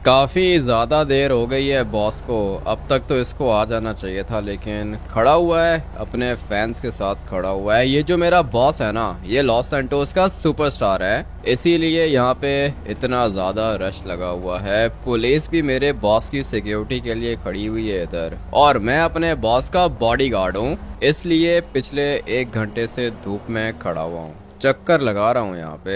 काफ़ी ज़्यादा देर हो गई है बॉस को। अब तक तो इसको आ जाना चाहिए था, लेकिन खड़ा हुआ है, अपने फैंस के साथ खड़ा हुआ है। ये जो मेरा बॉस है ना, ये लॉस सैंटोस का सुपरस्टार है, इसीलिए यहाँ पे इतना ज़्यादा रश लगा हुआ है। पुलिस भी मेरे बॉस की सिक्योरिटी के लिए खड़ी हुई है इधर, और मैं अपने बॉस का बॉडीगार्ड हूँ, इसलिए पिछले 1 घंटे से धूप में खड़ा हुआ हूँ। चक्कर लगा रहा हूँ यहाँ पे।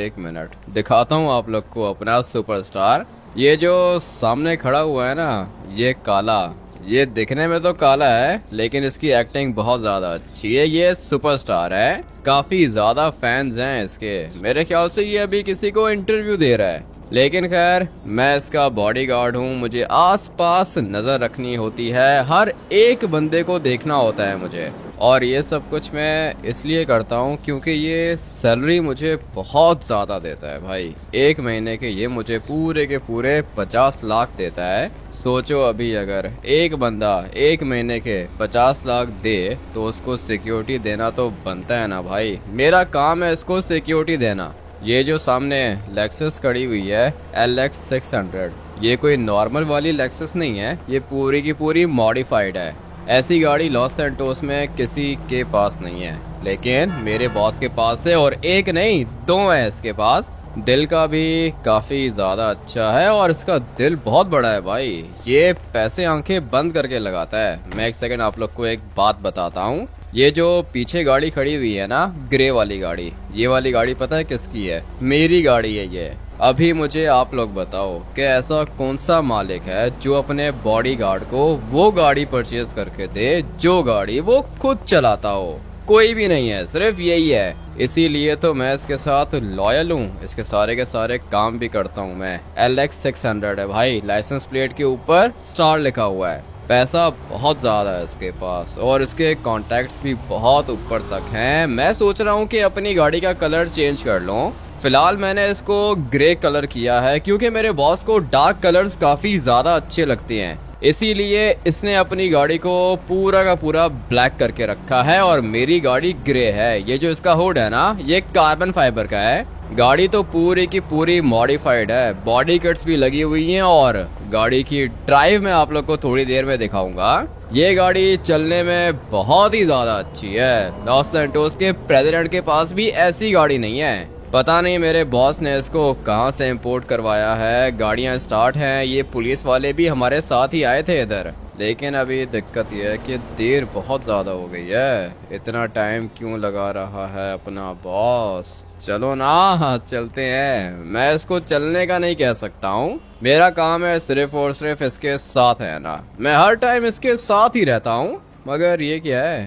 1 मिनट दिखाता हूँ आप लोग को अपना सुपरस्टार। ये जो सामने खड़ा हुआ है ना, ये काला, ये दिखने में तो काला है, लेकिन इसकी एक्टिंग बहुत ज्यादा अच्छी है। ये सुपरस्टार है, काफी ज्यादा फैंस हैं इसके। मेरे ख्याल से ये अभी किसी को इंटरव्यू दे रहा है, लेकिन खैर मैं इसका बॉडीगार्ड हूँ, मुझे आसपास नजर रखनी होती है, हर एक बंदे को देखना होता है मुझे। और ये सब कुछ मैं इसलिए करता हूँ क्योंकि ये सैलरी मुझे बहुत ज़्यादा देता है भाई। 1 महीने के ये मुझे पूरे के पूरे 50 लाख देता है। सोचो अभी अगर एक बंदा 1 महीने के 50 लाख दे तो उसको सिक्योरिटी देना तो बनता है ना भाई। मेरा काम है इसको सिक्योरिटी देना। ये जो सामने लेक्सस खड़ी हुई है LX 600, ये कोई नॉर्मल वाली लेक्सस नहीं है, ये पूरी की पूरी मॉडिफाइड है। ऐसी गाड़ी लॉस सैंटोस में किसी के पास नहीं है, लेकिन मेरे बॉस के पास है, और एक नहीं 2 है इसके पास। दिल का भी काफ़ी ज़्यादा अच्छा है, और इसका दिल बहुत बड़ा है भाई। ये पैसे आंखें बंद करके लगाता है। मैं 1 सेकंड आप लोग को एक बात बताता हूँ। ये जो पीछे गाड़ी खड़ी हुई है ना, ग्रे वाली गाड़ी, ये वाली गाड़ी पता है किसकी है? मेरी गाड़ी है ये। अभी मुझे आप लोग बताओ कि ऐसा कौन सा मालिक है जो अपने बॉडीगार्ड को वो गाड़ी परचेज करके दे जो गाड़ी वो खुद चलाता हो? कोई भी नहीं है, सिर्फ यही है। इसीलिए तो मैं इसके साथ लॉयल हूँ, इसके सारे के सारे काम भी करता हूँ मैं। LX 600 है भाई, लाइसेंस प्लेट के ऊपर स्टार लिखा हुआ है। पैसा बहुत ज़्यादा है इसके पास, और इसके कॉन्टैक्ट्स भी बहुत ऊपर तक हैं। मैं सोच रहा हूँ कि अपनी गाड़ी का कलर चेंज कर लूँ। फिलहाल मैंने इसको ग्रे कलर किया है क्योंकि मेरे बॉस को डार्क कलर्स काफ़ी ज़्यादा अच्छे लगते हैं, इसीलिए इसने अपनी गाड़ी को पूरा का पूरा ब्लैक करके रखा है, और मेरी गाड़ी ग्रे है। ये जो इसका हुड है ना, ये कार्बन फाइबर का है। गाड़ी तो पूरी की पूरी मॉडिफाइड है, बॉडी किट्स भी लगी हुई हैं, और गाड़ी की ड्राइव में आप लोग को थोड़ी देर में दिखाऊंगा। ये गाड़ी चलने में बहुत ही ज़्यादा अच्छी है। लॉस सैंटोस के प्रेसिडेंट के पास भी ऐसी गाड़ी नहीं है। पता नहीं मेरे बॉस ने इसको कहाँ से इंपोर्ट करवाया है। गाड़ियाँ स्टार्ट हैं, ये पुलिस वाले भी हमारे साथ ही आए थे इधर, लेकिन अभी दिक्कत यह है कि देर बहुत ज़्यादा हो गई है। इतना टाइम क्यों लगा रहा है अपना बॉस? चलो ना चलते हैं। मैं इसको चलने का नहीं कह सकता हूँ, मेरा काम है सिर्फ और सिर्फ इसके साथ है ना। मैं हर टाइम इसके साथ ही रहता हूँ। मगर ये क्या है?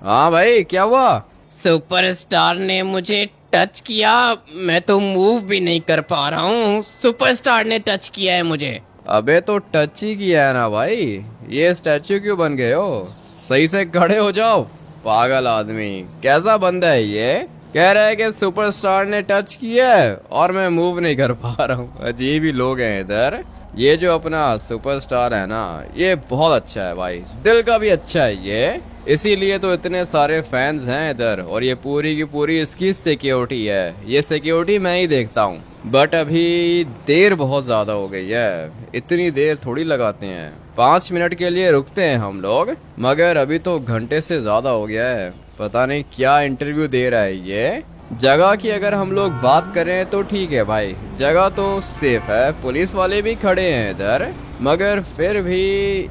हाँ भाई, क्या हुआ? सुपरस्टार ने मुझे टच किया, मैं तो मूव भी नहीं कर पा रहा हूँ। सुपरस्टार ने टच किया है मुझे। अबे तो टच ही किया है ना भाई, ये स्टैचू क्यों बन गए हो? सही से खड़े हो जाओ। पागल आदमी, कैसा बंदा है ये? कह रहा है कि सुपरस्टार ने टच किया है और मैं मूव नहीं कर पा रहा हूँ। अजीब ही लोग हैं इधर। ये जो अपना सुपरस्टार है ना, ये बहुत अच्छा है भाई, दिल का भी अच्छा है ये, इसीलिए तो इतने सारे फैंस हैं इधर, और ये पूरी की पूरी इसकी सिक्योरिटी है। ये सिक्योरिटी मैं ही देखता हूँ। बट अभी देर बहुत ज़्यादा हो गई है, इतनी देर थोड़ी लगाते हैं। 5 मिनट के लिए रुकते हैं हम लोग, मगर अभी तो घंटे से ज़्यादा हो गया है। पता नहीं क्या इंटरव्यू दे रहा है ये। जगह की अगर हम लोग बात करें तो ठीक है भाई, जगह तो सेफ है, पुलिस वाले भी खड़े हैं इधर, मगर फिर भी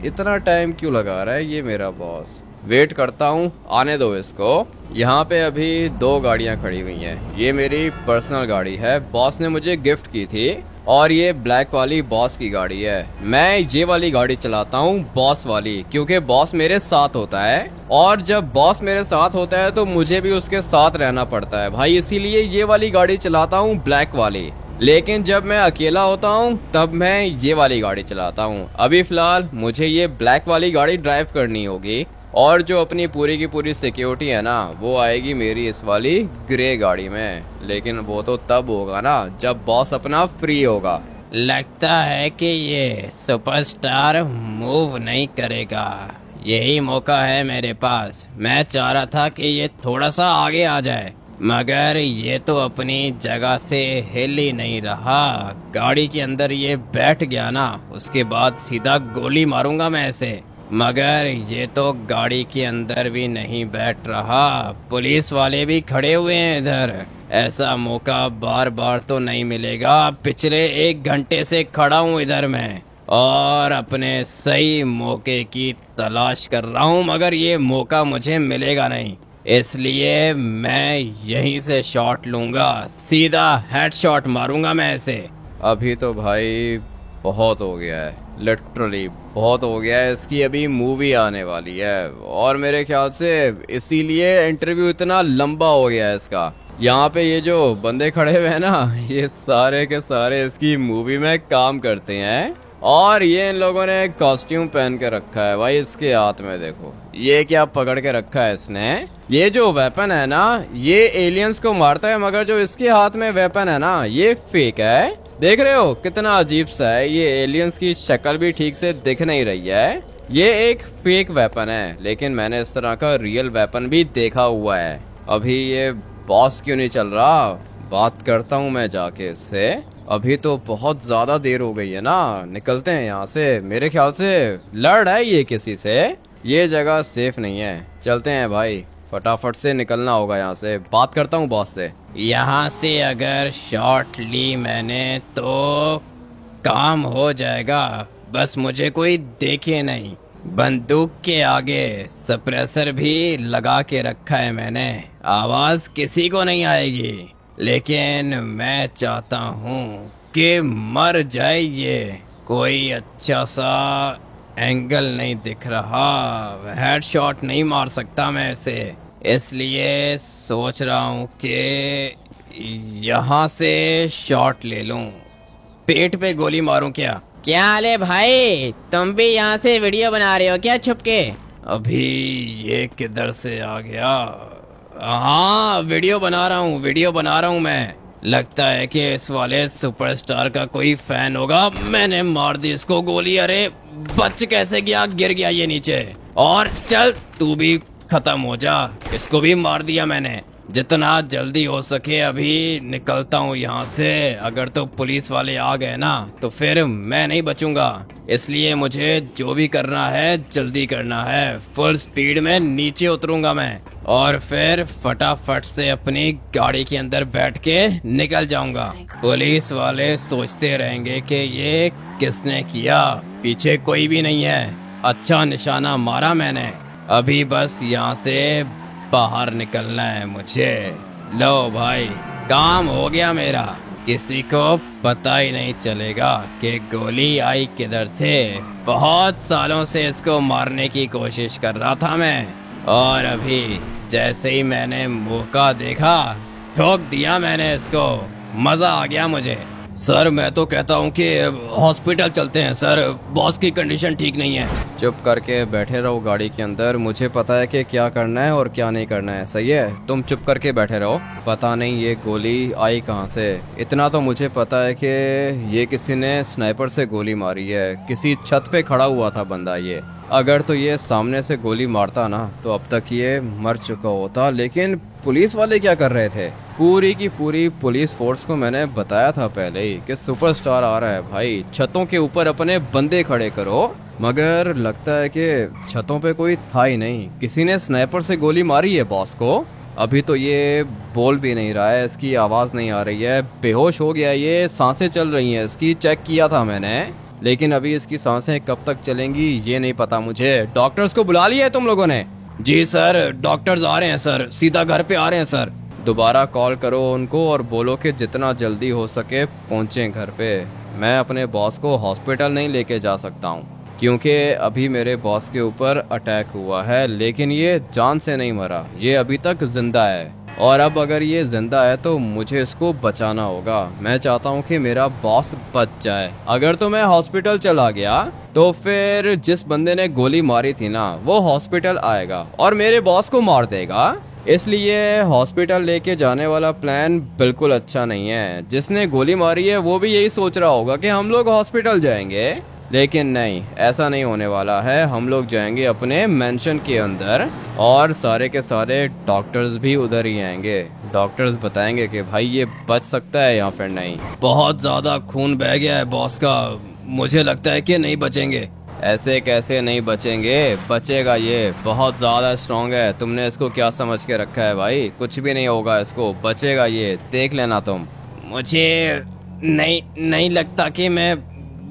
इतना टाइम क्यों लगा रहा है ये मेरा बॉस? वेट करता हूँ, आने दो इसको। यहाँ पे अभी 2 गाड़ियाँ खड़ी हुई हैं। ये मेरी पर्सनल गाड़ी है, बॉस ने मुझे गिफ्ट की थी, और ये ब्लैक वाली बॉस की गाड़ी है। मैं ये वाली गाड़ी चलाता हूँ, बॉस वाली, क्योंकि बॉस मेरे साथ होता है, और जब बॉस मेरे साथ होता है तो मुझे भी उसके साथ रहना पड़ता है भाई, इसीलिए ये वाली गाड़ी चलाता हूँ, ब्लैक वाली। लेकिन जब मैं अकेला होता हूँ तब मैं ये वाली गाड़ी चलाता हूँ। अभी फिलहाल मुझे ये ब्लैक वाली गाड़ी ड्राइव करनी होगी, और जो अपनी पूरी की पूरी सिक्योरिटी है ना, वो आएगी मेरी इस वाली ग्रे गाड़ी में। लेकिन वो तो तब होगा ना जब बॉस अपना फ्री होगा। लगता है कि ये सुपरस्टार मूव नहीं करेगा। यही मौका है मेरे पास। मैं चाह रहा था कि ये थोड़ा सा आगे आ जाए, मगर ये तो अपनी जगह से हिल ही नहीं रहा। गाड़ी के अंदर ये बैठ गया ना, उसके बाद सीधा गोली मारूंगा मैं ऐसे। मगर ये तो गाड़ी के अंदर भी नहीं बैठ रहा, पुलिस वाले भी खड़े हुए हैं इधर। ऐसा मौका बार बार तो नहीं मिलेगा। पिछले 1 घंटे से खड़ा हूँ इधर मैं और अपने सही मौके की तलाश कर रहा हूँ, मगर ये मौका मुझे मिलेगा नहीं। इसलिए मैं यहीं से शॉट लूंगा, सीधा हेडशॉट मारूंगा मैं ऐसे। अभी तो भाई बहुत हो गया है, लिटरली बहुत हो गया है। इसकी अभी मूवी आने वाली है और मेरे ख्याल से इसीलिए इंटरव्यू इतना लंबा हो गया है इसका। यहाँ पे ये जो बंदे खड़े हुए हैं ना, ये सारे के सारे इसकी मूवी में काम करते हैं और ये इन लोगों ने कॉस्ट्यूम पहन के रखा है। भाई इसके हाथ में देखो ये क्या पकड़ के रखा है इसने। ये जो वेपन है ना, ये एलियंस को मारता है, मगर जो इसके हाथ में वेपन है ना, ये फेक है। देख रहे हो कितना अजीब सा है। ये एलियंस की शक्ल भी ठीक से दिख नहीं रही है। ये एक फेक वेपन है, लेकिन मैंने इस तरह का रियल वेपन भी देखा हुआ है। अभी ये बॉस क्यों नहीं चल रहा? बात करता हूँ मैं जाके इससे। अभी तो बहुत ज्यादा देर हो गई है ना, निकलते हैं यहाँ से। मेरे ख्याल से लड़ है ये किसी से, ये जगह सेफ नहीं है। चलते हैं भाई, फटाफट से निकलना होगा यहाँ से। बात करता हूँ बॉस से। यहाँ से अगर शॉट ली मैंने तो काम हो जाएगा, बस मुझे कोई देखे नहीं। बंदूक के आगे सप्रेसर भी लगा के रखा है मैंने, आवाज किसी को नहीं आएगी। लेकिन मैं चाहता हूँ कि मर जाए ये। कोई अच्छा सा एंगल नहीं दिख रहा, हेडशॉट नहीं मार सकता मैं इसे। इसलिए सोच रहा हूँ कि यहाँ से शॉट ले लूँ। पेट पे गोली मारूं क्या? क्या हाल है भाई, तुम भी यहाँ से वीडियो बना रहे हो क्या छुप के? अभी ये किधर से आ गया? हाँ वीडियो बना रहा हूँ मैं। लगता है कि इस वाले सुपरस्टार का कोई फैन होगा। मैंने मार दी इसको गोली। अरे बच कैसे गया? गिर गया ये नीचे। और चल तू भी खत्म हो जा, इसको भी मार दिया मैंने। जितना जल्दी हो सके अभी निकलता हूँ यहाँ से। अगर तो पुलिस वाले आ गए ना तो फिर मैं नहीं बचूंगा। इसलिए मुझे जो भी करना है जल्दी करना है। फुल स्पीड में नीचे उतरूंगा मैं और फिर फटाफट से अपनी गाड़ी के अंदर बैठ के निकल जाऊंगा। पुलिस वाले सोचते रहेंगे कि ये किसने किया, पीछे कोई भी नहीं है। अच्छा निशाना मारा मैंने। अभी बस यहाँ से बाहर निकलना है मुझे। लो भाई काम हो गया मेरा। किसी को पता ही नहीं चलेगा कि गोली आई किधर से। बहुत सालों से इसको मारने की कोशिश कर रहा था मैं, और अभी जैसे ही मैंने मौका देखा ठोक दिया मैंने इसको। मजा आ गया मुझे। सर मैं तो कहता हूँ कि हॉस्पिटल चलते हैं सर, बॉस की कंडीशन ठीक नहीं है। चुप करके बैठे रहो गाड़ी के अंदर। मुझे पता है कि क्या करना है और क्या नहीं करना है, सही है? तुम चुप करके बैठे रहो। पता नहीं ये गोली आई कहाँ से। इतना तो मुझे पता है कि ये किसी ने स्नाइपर से गोली मारी है। किसी छत पे खड़ा हुआ था बंदा ये। अगर तो ये सामने से गोली मारता ना तो अब तक ये मर चुका होता। लेकिन पुलिस वाले क्या कर रहे थे? पूरी की पूरी पुलिस फोर्स को मैंने बताया था पहले ही कि सुपरस्टार आ रहा है भाई, छतों के ऊपर अपने बंदे खड़े करो। मगर लगता है कि छतों पे कोई था ही नहीं। किसी ने स्नाइपर से गोली मारी है बॉस को। अभी तो ये बोल भी नहीं रहा है, इसकी आवाज़ नहीं आ रही है। बेहोश हो गया ये, सांसें चल रही हैं इसकी, चेक किया था मैंने। लेकिन अभी इसकी सांसें कब तक चलेंगी ये नहीं पता मुझे। डॉक्टर्स को बुला लिया है तुम लोगों ने? जी सर, डॉक्टर्स आ रहे हैं सर, सीधा घर पे आ रहे हैं सर। दोबारा कॉल करो उनको और बोलो कि जितना जल्दी हो सके पहुँचें घर पे। मैं अपने बॉस को हॉस्पिटल नहीं लेके जा सकता हूँ क्योंकि अभी मेरे बॉस के ऊपर अटैक हुआ है, लेकिन ये जान से नहीं मरा, ये अभी तक जिंदा है। और अब अगर ये जिंदा है तो मुझे इसको बचाना होगा। मैं चाहता हूँ कि मेरा बॉस बच जाए। अगर तो मैं हॉस्पिटल चला गया तो फिर जिस बंदे ने गोली मारी थी ना वो हॉस्पिटल आएगा और मेरे बॉस को मार देगा। इसलिए हॉस्पिटल लेके जाने वाला प्लान बिल्कुल अच्छा नहीं है। जिसने गोली मारी है वो भी यही सोच रहा होगा कि हम लोग हॉस्पिटल जाएंगे, लेकिन नहीं, ऐसा नहीं होने वाला है। हम लोग जाएंगे अपने मेंशन के अंदर और सारे के सारे डॉक्टर्स भी उधर ही आएंगे। डॉक्टर्स बताएंगे कि भाई ये बच सकता है या फिर नहीं। बहुत ज़्यादा खून बह गया है बॉस का, मुझे लगता है कि नहीं बचेंगे। ऐसे कैसे नहीं बचेंगे, बचेगा, ये बहुत ज़्यादा स्ट्रांग है। तुमने इसको क्या समझ के रखा है भाई, कुछ भी नहीं होगा इसको, बचेगा ये, देख लेना तुम। मुझे नहीं लगता कि मैं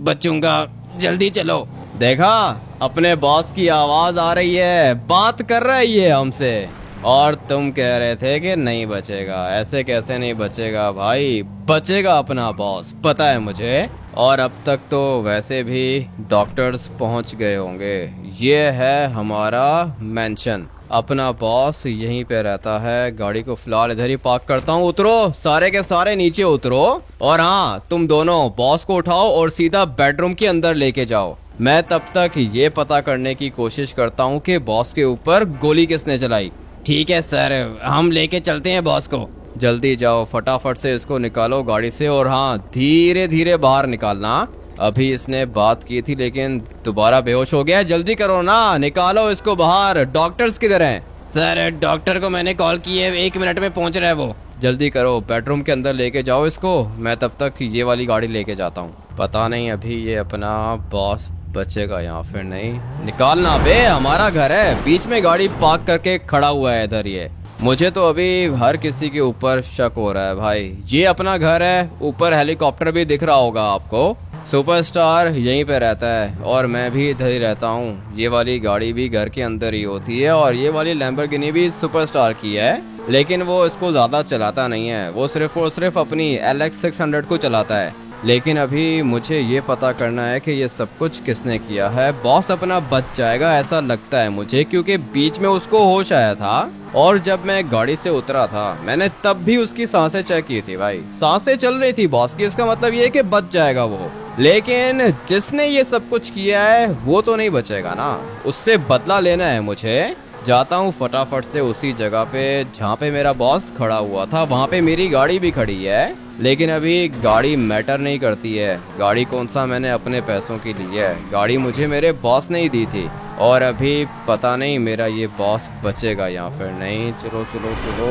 बचूंगा, जल्दी चलो। देखा, अपने बॉस की आवाज़ आ रही है, बात कर रही है हमसे, और तुम कह रहे थे कि नहीं बचेगा। ऐसे कैसे नहीं बचेगा भाई, बचेगा अपना बॉस, पता है मुझे। और अब तक तो वैसे भी डॉक्टर्स पहुंच गए होंगे। ये है हमारा मेंशन, अपना बॉस यहीं पे रहता है। गाड़ी को फिलहाल इधर ही पार्क करता हूँ, उतरो सारे के सारे नीचे उतरो। और हाँ, तुम दोनों बॉस को उठाओ और सीधा बेडरूम के अंदर लेके जाओ। मैं तब तक ये पता करने की कोशिश करता हूँ कि बॉस के ऊपर गोली किसने चलाई। ठीक है सर, हम लेके चलते हैं बॉस को। जल्दी जाओ, फटाफट से इसको निकालो गाड़ी से, और हाँ, धीरे धीरे बाहर निकालना। अभी इसने बात की थी लेकिन दोबारा बेहोश हो गया। जल्दी करो ना, निकालो इसको बाहर। डॉक्टर्स किधर हैं? सर डॉक्टर को मैंने कॉल की है, 1 मिनट में पहुंच रहा है वो। जल्दी करो, बेडरूम के अंदर लेके जाओ इसको। मैं तब तक ये वाली गाड़ी लेके जाता हूँ। पता नहीं अभी ये अपना बॉस बचेगा या फिर नहीं। निकालना बे, हमारा घर है, बीच में गाड़ी पार्क करके खड़ा हुआ है इधर ये। मुझे तो अभी हर किसी के ऊपर शक हो रहा है भाई। ये अपना घर है, ऊपर हेलीकॉप्टर भी दिख रहा होगा आपको। सुपरस्टार यहीं पे रहता है और मैं भी इधर ही रहता हूँ। ये वाली गाड़ी भी घर के अंदर ही होती है, और ये वाली लैम्बोर्गिनी भी सुपरस्टार की है, लेकिन वो इसको ज़्यादा चलाता नहीं है। वो सिर्फ और सिर्फ अपनी LX 600 को चलाता है। लेकिन अभी मुझे ये पता करना है कि ये सब कुछ किसने किया है। बॉस अपना बच जाएगा ऐसा लगता है मुझे, क्योंकि बीच में उसको होश आया था, और जब मैं गाड़ी से उतरा था मैंने तब भी उसकी सांसें चेक की थी भाई। सांसें चल रही थी बॉस की, इसका मतलब ये है कि बच जाएगा वो। लेकिन जिसने ये सब कुछ किया है वो तो नहीं बचेगा ना, उससे बदला लेना है मुझे। जाता हूँ फटाफट से उसी जगह पे जहाँ पे मेरा बॉस खड़ा हुआ था। वहाँ पे मेरी गाड़ी भी खड़ी है, लेकिन अभी गाड़ी मैटर नहीं करती है। गाड़ी कौन सा मैंने अपने पैसों की ली है, गाड़ी मुझे मेरे बॉस ने ही दी थी। और अभी पता नहीं मेरा ये बॉस बचेगा या फिर नहीं। चलो चलो चलो,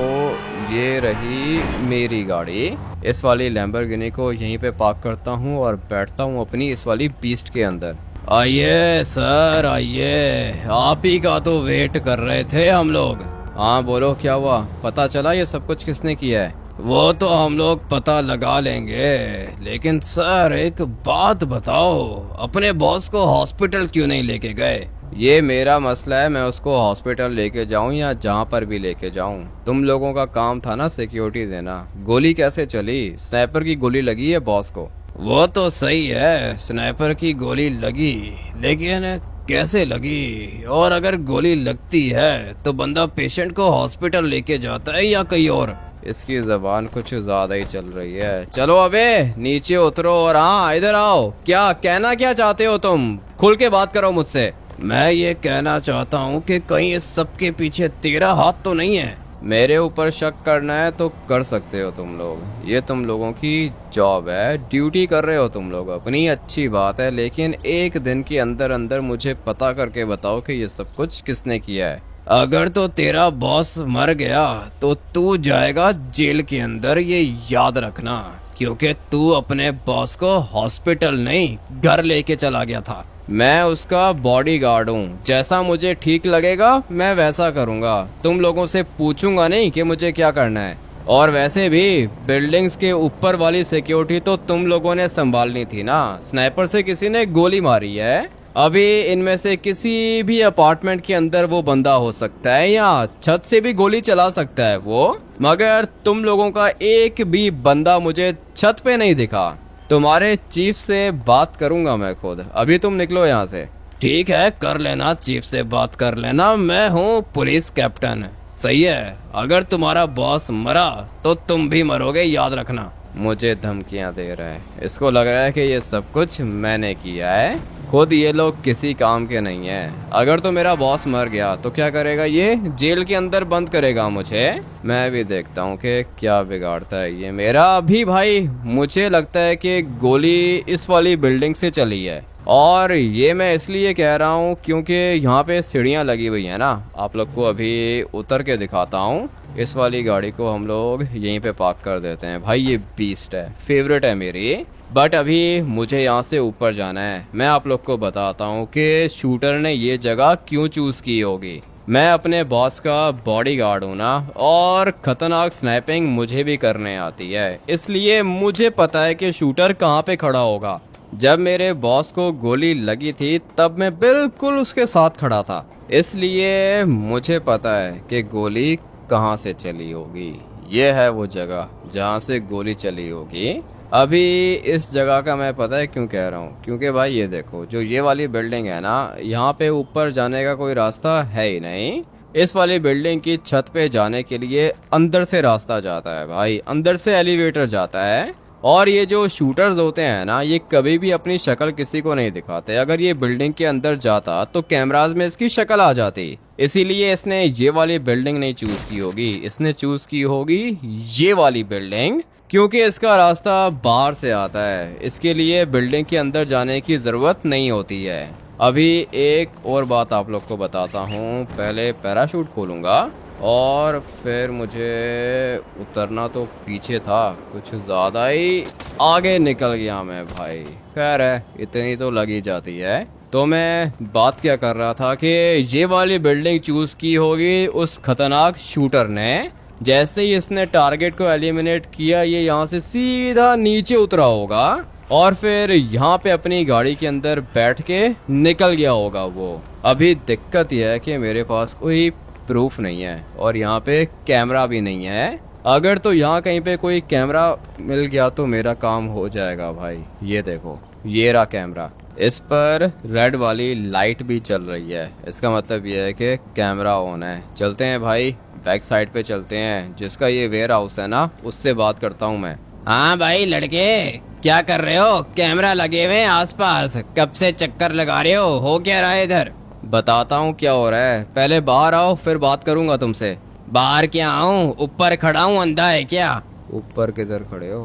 ये रही मेरी गाड़ी। इस वाली लैम्बोर्गिनी को यहीं पे पार्क करता हूँ और बैठता हूँ अपनी इस वाली बीस्ट के अंदर। आइए सर आइए, आप ही का तो वेट कर रहे थे हम लोग। हाँ बोलो, क्या हुआ? पता चला ये सब कुछ किसने किया है? वो तो हम लोग पता लगा लेंगे, लेकिन सर एक बात बताओ, अपने बॉस को हॉस्पिटल क्यों नहीं लेके गए? ये मेरा मसला है, मैं उसको हॉस्पिटल लेके जाऊं या जहां पर भी लेके जाऊं। तुम लोगों का काम था ना सिक्योरिटी देना। गोली कैसे चली? स्नाइपर की गोली लगी है बॉस को। वो तो सही है, स्नाइपर की गोली लगी, लेकिन कैसे लगी? और अगर गोली लगती है तो बंदा पेशेंट को हॉस्पिटल लेके जाता है या कहीं और? इसकी जबान कुछ ज्यादा ही चल रही है। चलो अबे नीचे उतरो और हाँ इधर आओ। क्या कहना क्या चाहते हो तुम? खुल के बात करो मुझसे। मैं ये कहना चाहता हूँ कि कहीं इस सब के पीछे तेरा हाथ तो नहीं है? मेरे ऊपर शक करना है तो कर सकते हो तुम लोग, ये तुम लोगों की जॉब है, ड्यूटी कर रहे हो तुम लोग अपनी, अच्छी बात है। लेकिन एक दिन के अंदर अंदर मुझे पता करके बताओ कि ये सब कुछ किसने किया है। अगर तो तेरा बॉस मर गया तो तू जाएगा जेल के अंदर, ये याद रखना, क्योंकि तू अपने बॉस को हॉस्पिटल नहीं घर लेके चला गया था। मैं उसका बॉडीगार्ड हूँ, जैसा मुझे ठीक लगेगा मैं वैसा करूँगा। तुम लोगों से पूछूंगा नहीं कि मुझे क्या करना है। और वैसे भी बिल्डिंग्स के ऊपर वाली सिक्योरिटी तो तुम लोगों ने संभालनी थी ना। स्नाइपर से किसी ने गोली मारी है। अभी इनमें से किसी भी अपार्टमेंट के अंदर वो बंदा हो सकता है, या छत से भी गोली चला सकता है वो, मगर तुम लोगों का एक भी बंदा मुझे छत पे नहीं दिखा। तुम्हारे चीफ से बात करूंगा मैं खुद। अभी तुम निकलो यहाँ से। ठीक है, कर लेना, चीफ से बात कर लेना, मैं हूँ पुलिस कैप्टन। सही है, अगर तुम्हारा बॉस मरा तो तुम भी मरोगे, याद रखना। मुझे धमकियां दे रहा है, इसको लग रहा है कि ये सब कुछ मैंने किया है। खुद ये लोग किसी काम के नहीं है। अगर तो मेरा बॉस मर गया तो क्या करेगा, ये जेल के अंदर बंद करेगा मुझे। मैं भी देखता हूँ कि क्या बिगाड़ता है ये मेरा। अभी भाई मुझे लगता है कि गोली इस वाली बिल्डिंग से चली है, और ये मैं इसलिए कह रहा हूँ क्योंकि यहाँ पे सीढ़ियाँ लगी हुई हैं ना। आप लोग को अभी उतर के दिखाता हूँ। इस वाली गाड़ी को हम लोग यहीं पे पार्क कर देते हैं। भाई ये बीस्ट है, फेवरेट है मेरी। बट अभी मुझे यहाँ से ऊपर जाना है। मैं आप लोग को बताता हूँ कि शूटर ने ये जगह क्यों चूज़ की होगी। मैं अपने बॉस का बॉडीगार्ड हूँ ना, और खतरनाक स्नैपिंग मुझे भी करने आती है, इसलिए मुझे पता है कि शूटर कहाँ पे खड़ा होगा। जब मेरे बॉस को गोली लगी थी तब मैं बिल्कुल उसके साथ खड़ा था, इसलिए मुझे पता है कि गोली कहाँ से चली होगी। ये है वो जगह जहाँ से गोली चली होगी। अभी इस जगह का मैं पता है क्यों कह रहा हूँ, क्योंकि भाई ये देखो, जो ये वाली बिल्डिंग है ना, यहाँ पे ऊपर जाने का कोई रास्ता है ही नहीं। इस वाली बिल्डिंग की छत पे जाने के लिए अंदर से रास्ता जाता है भाई, अंदर से एलिवेटर जाता है। और ये जो शूटर्स होते हैं ना, ये कभी भी अपनी शक्ल किसी को नहीं दिखाते। अगर ये बिल्डिंग के अंदर जाता तो कैमराज में इसकी शक्ल आ जाती, इसीलिए इसने ये वाली बिल्डिंग नहीं चूज की होगी। इसने चूज की होगी ये वाली बिल्डिंग, क्योंकि इसका रास्ता बाहर से आता है। इसके लिए बिल्डिंग के अंदर जाने की ज़रूरत नहीं होती है। अभी एक और बात आप लोग को बताता हूँ। पहले पैराशूट खोलूँगा और फिर मुझे उतरना तो पीछे था, कुछ ज़्यादा ही आगे निकल गया मैं भाई। खैर है, इतनी तो लगी जाती है। तो मैं बात क्या कर रहा था कि ये वाली बिल्डिंग चूज़ की होगी उस खतरनाक शूटर ने। जैसे ही इसने टारगेट को एलिमिनेट किया, ये यहाँ से सीधा नीचे उतरा होगा और फिर यहाँ पे अपनी गाड़ी के अंदर बैठ के निकल गया होगा वो। अभी दिक्कत यह है कि मेरे पास कोई प्रूफ नहीं है और यहाँ पे कैमरा भी नहीं है। अगर तो यहाँ कहीं पे कोई कैमरा मिल गया तो मेरा काम हो जाएगा भाई। ये देखो, ये रहा कैमरा। इस पर रेड वाली लाइट भी चल रही है, इसका मतलब ये है कि कैमरा ऑन है। चलते हैं भाई, बैक साइड पे चलते हैं। जिसका ये वेयर हाउस है ना, उससे बात करता हूँ मैं। हाँ भाई लड़के, क्या कर रहे हो? कैमरा लगे हुए हैं आसपास, कब से चक्कर लगा रहे हो क्या रहा है इधर? बताता हूँ क्या हो रहा है, पहले बाहर आओ फिर बात करूंगा तुमसे। बाहर क्या आऊँ? ऊपर खड़ा हूँ, अंधा है क्या? ऊपर किधर खड़े हो?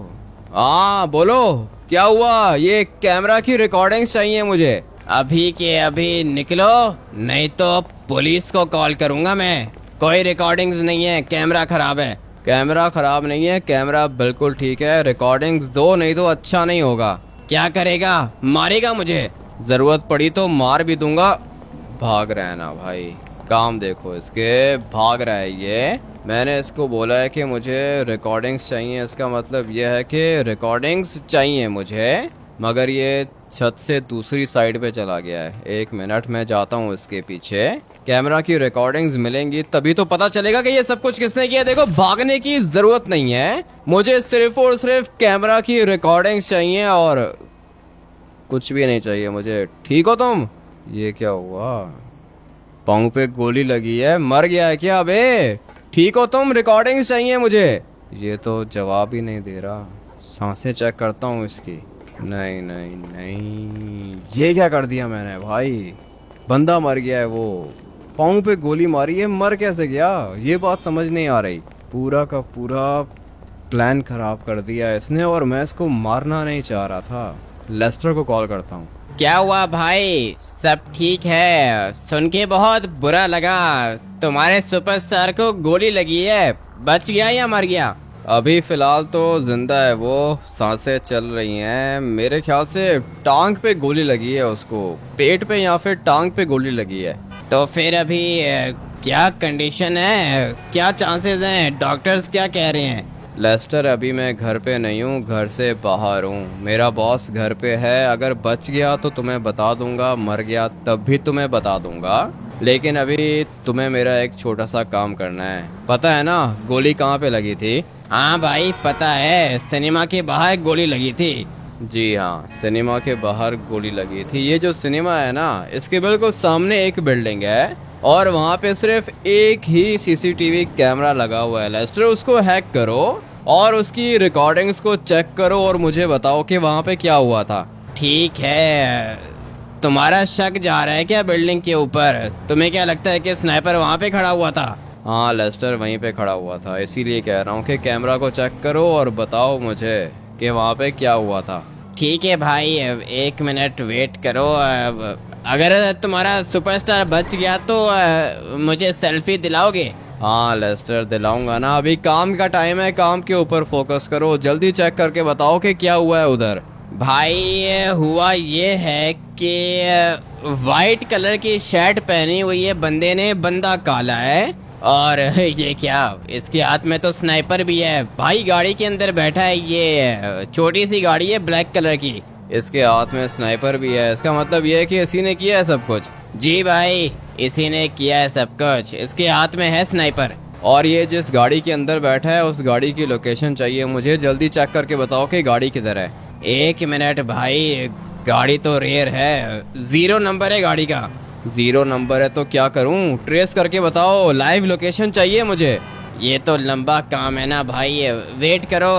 हाँ बोलो, क्या हुआ? ये कैमरा की रिकॉर्डिंग्स चाहिए मुझे। अभी के अभी निकलो, नहीं तो पुलिस को कॉल करूंगा मैं। कोई रिकॉर्डिंग्स नहीं है, कैमरा खराब है। कैमरा खराब नहीं है, कैमरा बिल्कुल ठीक है। रिकॉर्डिंग्स दो, नहीं तो अच्छा नहीं होगा। क्या करेगा? मारेगा मुझे? जरूरत पड़ी तो मार भी दूंगा। भाग रहा है ना भाई, काम देखो इसके, भाग रहा है ये। मैंने इसको बोला है कि मुझे रिकॉर्डिंग्स चाहिए, इसका मतलब ये है कि रिकॉर्डिंग्स चाहिए मुझे, मगर ये छत से दूसरी साइड पे चला गया है। एक मिनट, मैं जाता हूँ इसके पीछे। कैमरा की रिकॉर्डिंग्स मिलेंगी तभी तो पता चलेगा कि ये सब कुछ किसने किया। देखो, भागने की जरूरत नहीं है, मुझे सिर्फ और सिर्फ कैमरा की रिकॉर्डिंग्स चाहिए और कुछ भी नहीं चाहिए मुझे। ठीक हो तुम? ये क्या हुआ? पाँव पे गोली लगी है, मर गया है क्या? अबे ठीक हो तुम? रिकॉर्डिंग्स चाहिए मुझे। ये तो जवाब ही नहीं दे रहा। सांसें चेक करता हूँ इसकी। नहीं नहीं नहीं, ये क्या कर दिया मैंने भाई? बंदा मर गया है वो, पाँव पे गोली मारी है, मर कैसे गया? ये बात समझ नहीं आ रही। पूरा का पूरा प्लान खराब कर दिया इसने, और मैं इसको मारना नहीं चाह रहा था। लेस्टर को कॉल करता हूँ। क्या हुआ भाई? सब ठीक है? सुन के बहुत बुरा लगा, तुम्हारे सुपरस्टार को गोली लगी है। बच गया या मर गया? अभी फिलहाल तो जिंदा है वो, सांसें चल रही हैं। मेरे ख्याल से टांग पे गोली लगी है उसको, पेट पे या फिर टांग पे गोली लगी है। तो फिर अभी क्या कंडीशन है? क्या चांसेस हैं? डॉक्टर्स क्या कह रहे हैं? लेस्टर, अभी मैं घर पे नहीं हूँ, घर से बाहर हूँ। मेरा बॉस घर पे है। अगर बच गया तो तुम्हें बता दूंगा, मर गया तब भी तुम्हें बता दूंगा। लेकिन अभी तुम्हें मेरा एक छोटा सा काम करना है। पता है ना गोली कहाँ पे लगी थी? हाँ भाई पता है, सिनेमा के बाहर गोली लगी थी। जी हाँ, सिनेमा के बाहर गोली लगी थी। ये जो सिनेमा है ना, इसके बिल्कुल सामने एक बिल्डिंग है और वहाँ पे सिर्फ एक ही सीसीटीवी कैमरा लगा हुआ है। लेस्टर, उसको हैक करो और उसकी रिकॉर्डिंग्स को चेक करो और मुझे बताओ कि वहाँ पे क्या हुआ था। ठीक है, तुम्हारा शक जा रहा है क्या बिल्डिंग के ऊपर? तुम्हें क्या लगता है कि स्नाइपर वहाँ पे खड़ा हुआ था? हाँ लेस्टर वहीं पे खड़ा हुआ था, इसीलिए कह रहा हूँ कि कैमरा को चेक करो और बताओ मुझे कि वहाँ पे क्या हुआ था। ठीक है भाई, 1 मिनट वेट करो। अगर तुम्हारा सुपरस्टार बच गया तो मुझे सेल्फी दिलाओगे? हाँ लेस्टर दिलाऊंगा ना, अभी काम का टाइम है, काम के ऊपर फोकस करो, जल्दी चेक करके बताओ कि क्या हुआ है उधर। भाई हुआ ये है कि वाइट कलर की शर्ट पहनी हुई है बंदे ने, बंदा काला है, और ये क्या, इसके हाथ में तो स्नाइपर भी है। भाई गाड़ी के अंदर बैठा है, ये छोटी सी गाड़ी है ब्लैक कलर की, इसके हाथ में स्नाइपर भी है, इसका मतलब ये है कि इसी ने किया है सब कुछ। जी भाई इसी ने किया है सब कुछ, इसके हाथ में है स्नाइपर। और ये जिस गाड़ी के अंदर बैठा है उस गाड़ी की लोकेशन चाहिए मुझे, जल्दी चेक करके बताओ कि गाड़ी किधर है। 1 मिनट भाई, गाड़ी तो रेयर है, 0 नंबर है गाड़ी का। 0 नंबर है तो क्या करूं, ट्रेस करके बताओ, लाइव लोकेशन चाहिए मुझे। ये तो लंबा काम है ना भाई, वेट करो,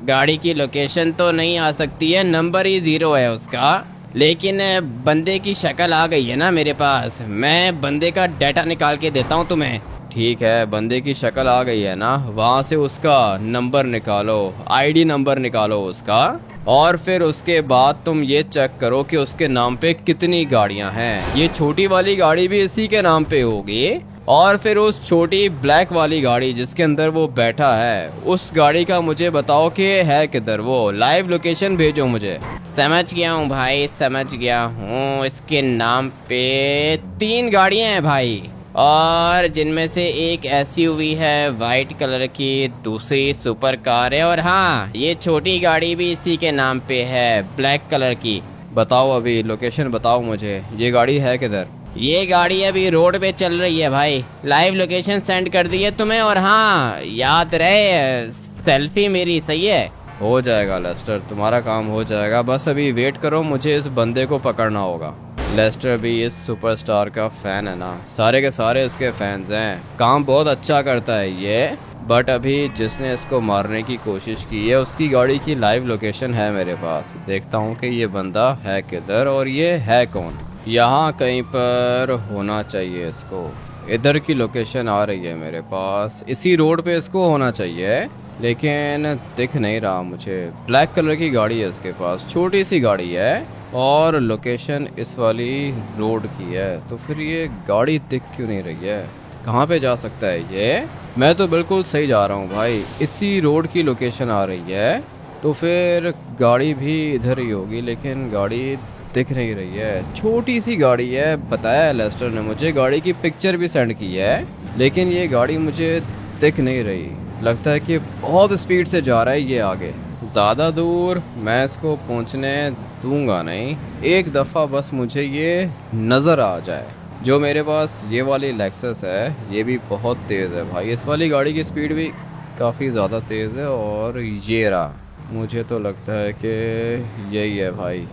गाड़ी की लोकेशन तो नहीं आ सकती है, नंबर ही 0 है उसका, लेकिन बंदे की शक्ल आ गई है ना मेरे पास, मैं बंदे का डाटा निकाल के देता हूँ तुम्हें। ठीक है, बंदे की शक्ल आ गई है ना, वहाँ से उसका नंबर निकालो, आईडी नंबर निकालो उसका, और फिर उसके बाद तुम ये चेक करो कि उसके नाम पे कितनी गाड़ियाँ हैं। ये छोटी वाली गाड़ी भी इसी के नाम पे होगी, और फिर उस छोटी ब्लैक वाली गाड़ी जिसके अंदर वो बैठा है, उस गाड़ी का मुझे बताओ कि है किधर, वो लाइव लोकेशन भेजो मुझे। समझ गया हूँ भाई, समझ गया हूँ। इसके नाम पे 3 गाड़ियाँ हैं भाई, और जिनमें से एक एसयूवी है वाइट कलर की, दूसरी सुपर कार है, और हाँ ये छोटी गाड़ी भी इसी के नाम पे है ब्लैक कलर की। बताओ अभी लोकेशन बताओ मुझे, ये गाड़ी है किधर? ये गाड़ी अभी रोड पे चल रही है भाई, लाइव लोकेशन सेंड कर दी है तुम्हें, और हाँ याद रहे सेल्फी मेरी, सही है? हो जाएगा लेस्टर, तुम्हारा काम हो जाएगा, बस अभी वेट करो, मुझे इस बंदे को पकड़ना होगा। लेस्टर भी इस सुपरस्टार का फैन है ना, सारे के सारे इसके फैंस हैं, काम बहुत अच्छा करता है ये, बट अभी जिसने इसको मारने की कोशिश की है उसकी गाड़ी की लाइव लोकेशन है मेरे पास, देखता हूँ कि ये बंदा है किधर और ये है कौन। यहाँ कहीं पर होना चाहिए इसको, इधर की लोकेशन आ रही है मेरे पास, इसी रोड पे इसको होना चाहिए, लेकिन दिख नहीं रहा मुझे। ब्लैक कलर की गाड़ी है इसके पास, छोटी सी गाड़ी है, और लोकेशन इस वाली रोड की है, तो फिर ये गाड़ी दिख क्यों नहीं रही है, कहाँ पे जा सकता है ये? मैं तो बिल्कुल सही जा रहा हूँ भाई, इसी रोड की लोकेशन आ रही है, तो फिर गाड़ी भी इधर ही होगी, लेकिन गाड़ी दिख नहीं रही है, छोटी सी गाड़ी है। बताया है लेस्टर ने मुझे, गाड़ी की पिक्चर भी सेंड की है, लेकिन ये गाड़ी मुझे दिख नहीं रही, लगता है कि बहुत स्पीड से जा रहा है ये आगे, ज़्यादा दूर मैं इसको पहुंचने दूंगा नहीं, एक दफ़ा बस मुझे ये नज़र आ जाए। जो मेरे पास ये वाली लेक्सस है ये भी बहुत तेज़ है भाई, इस वाली गाड़ी की स्पीड भी काफ़ी ज़्यादा तेज़ है, और ये रहा, मुझे तो लगता है कि यही है भाई,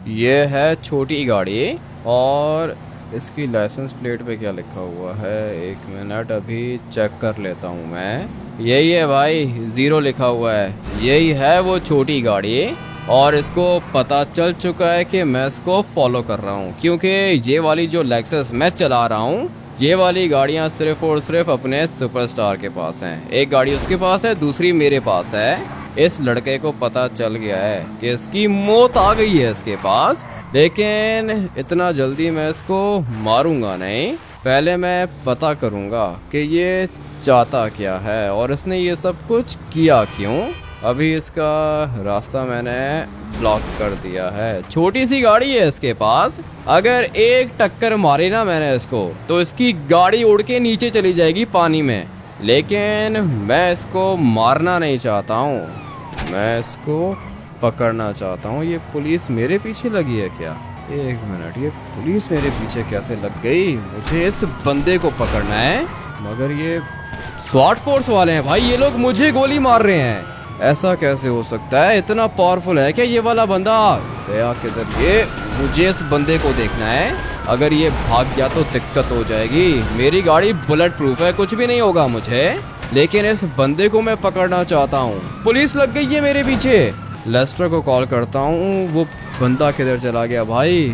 ये है छोटी गाड़ी, और इसकी लाइसेंस प्लेट पे क्या लिखा हुआ है, 1 मिनट अभी चेक कर लेता हूँ मैं। यही है भाई, 0 लिखा हुआ है, यही है वो छोटी गाड़ी, और इसको पता चल चुका है कि मैं इसको फॉलो कर रहा हूँ, क्योंकि ये वाली जो लेक्सस मैं चला रहा हूँ, ये वाली गाड़ियाँ सिर्फ और सिर्फ अपने सुपरस्टार के पास हैं, एक गाड़ी उसके पास है, दूसरी मेरे पास है। इस लड़के को पता चल गया है कि इसकी मौत आ गई है इसके पास, लेकिन इतना जल्दी मैं इसको मारूंगा नहीं, पहले मैं पता करूंगा कि ये चाहता क्या है और इसने ये सब कुछ किया क्यों। अभी इसका रास्ता मैंने ब्लॉक कर दिया है, छोटी सी गाड़ी है इसके पास, अगर एक टक्कर मारी ना मैंने इसको तो इसकी गाड़ी उड़ के नीचे चली जाएगी पानी में, लेकिन मैं इसको मारना नहीं चाहता हूँ, मैं इसको पकड़ना चाहता हूँ। ये पुलिस मेरे पीछे लगी है क्या? 1 मिनट, ये पुलिस मेरे पीछे कैसे लग गई? मुझे इस बंदे को पकड़ना है, मगर ये स्वाट फोर्स वाले हैं भाई, ये लोग मुझे गोली मार रहे हैं, ऐसा कैसे हो सकता है? इतना पावरफुल है क्या ये वाला बंदा? दया किधर, ये मुझे इस बंदे को देखना है, अगर ये भाग गया तो दिक्कत हो जाएगी। मेरी गाड़ी बुलेट प्रूफ है, कुछ भी नहीं होगा मुझे, लेकिन इस बंदे को मैं पकड़ना चाहता हूँ। पुलिस लग गई है मेरे पीछे, लेस्टर को कॉल करता हूँ, वो बंदा किधर चला गया भाई,